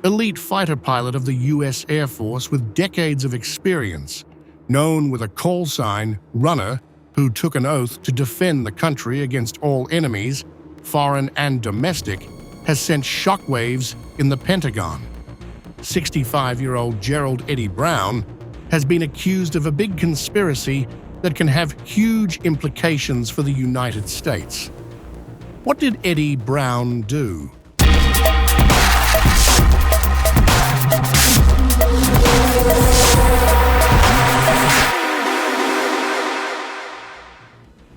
elite fighter pilot of the U.S. Air Force with decades of experience, known with a call sign, Runner, who took an oath to defend the country against all enemies, foreign and domestic, has sent shockwaves in the Pentagon. 65-year-old Gerald Eddie Brown has been accused of a big conspiracy that can have huge implications for the United States. What did Eddie Brown do?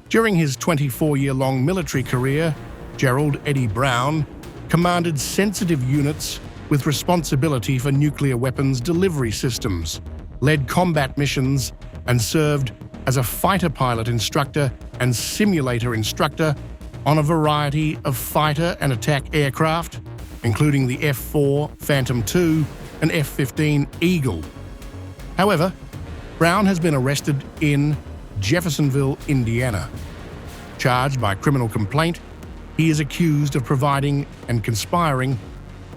During his 24-year-long military career, Gerald Eddie Brown commanded sensitive units with responsibility for nuclear weapons delivery systems, led combat missions, and served as a fighter pilot instructor and simulator instructor on a variety of fighter and attack aircraft, including the F-4 Phantom II and F-15 Eagle. However, Brown has been arrested in Jeffersonville, Indiana. Charged by criminal complaint, he is accused of providing and conspiring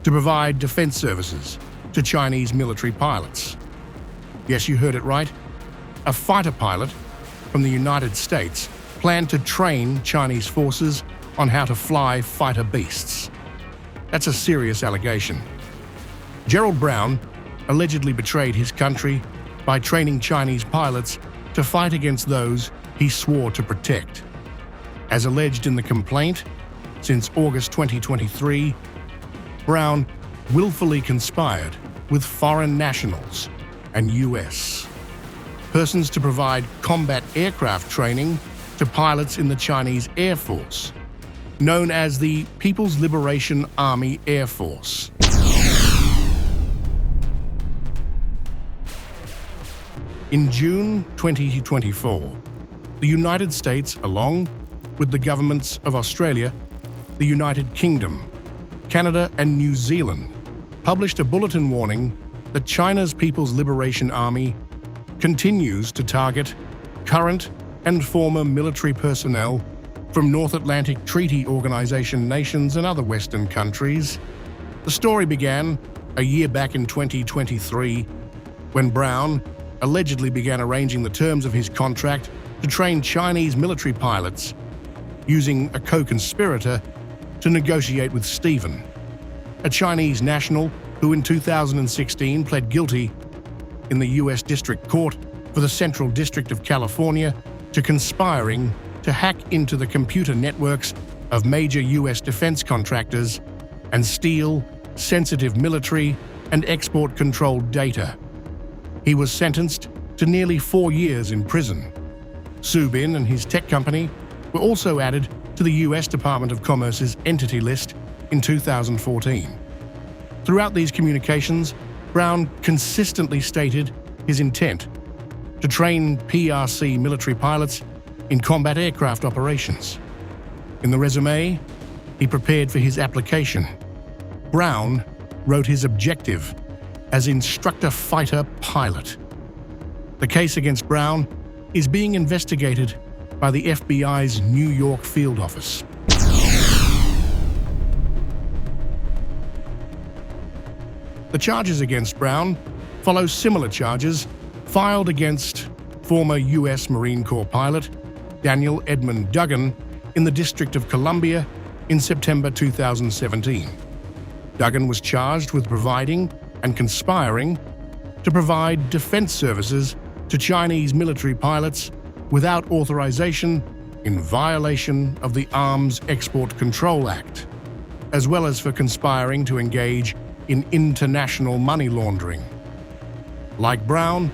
to provide defense services to Chinese military pilots. Yes, you heard it right. A fighter pilot from the United States planned to train Chinese forces on how to fly fighter beasts. That's a serious allegation. Gerald Brown allegedly betrayed his country by training Chinese pilots to fight against those he swore to protect. As alleged in the complaint, since August 2023, Brown willfully conspired with foreign nationals and U.S. persons to provide combat aircraft training to pilots in the Chinese Air Force, known as the People's Liberation Army Air Force. In June 2024, the United States, along with the governments of Australia, the United Kingdom, Canada, and New Zealand, published a bulletin warning that China's People's Liberation Army continues to target current and former military personnel from North Atlantic Treaty Organization nations and other Western countries. The story began a year back in 2023 when Brown allegedly began arranging the terms of his contract to train Chinese military pilots, using a co-conspirator to negotiate with Stephen, a Chinese national who in 2016 pled guilty in the U.S. District Court for the Central District of California to conspiring to hack into the computer networks of major U.S. defense contractors and steal sensitive military and export-controlled data. He was sentenced to nearly 4 years in prison. Subin and his tech company were also added to the U.S. Department of Commerce's entity list in 2014. Throughout these communications, Brown consistently stated his intent to train PRC military pilots in combat aircraft operations. In the resume he prepared for his application, Brown wrote his objective as instructor fighter pilot. The case against Brown is being investigated by the FBI's New York field office. The charges against Brown follow similar charges filed against former U.S. Marine Corps pilot Daniel Edmund Duggan in the District of Columbia in September 2017. Duggan was charged with providing and conspiring to provide defense services to Chinese military pilots without authorization in violation of the Arms Export Control Act, as well as for conspiring to engage in international money laundering. Like Brown,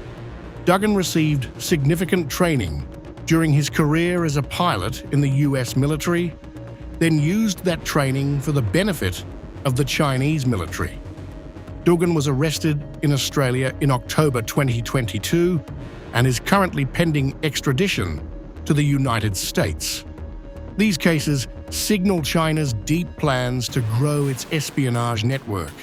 Duggan received significant training during his career as a pilot in the U.S. military, then used that training for the benefit of the Chinese military. Duggan was arrested in Australia in October 2022 and is currently pending extradition to the United States. These cases signal China's deep plans to grow its espionage network.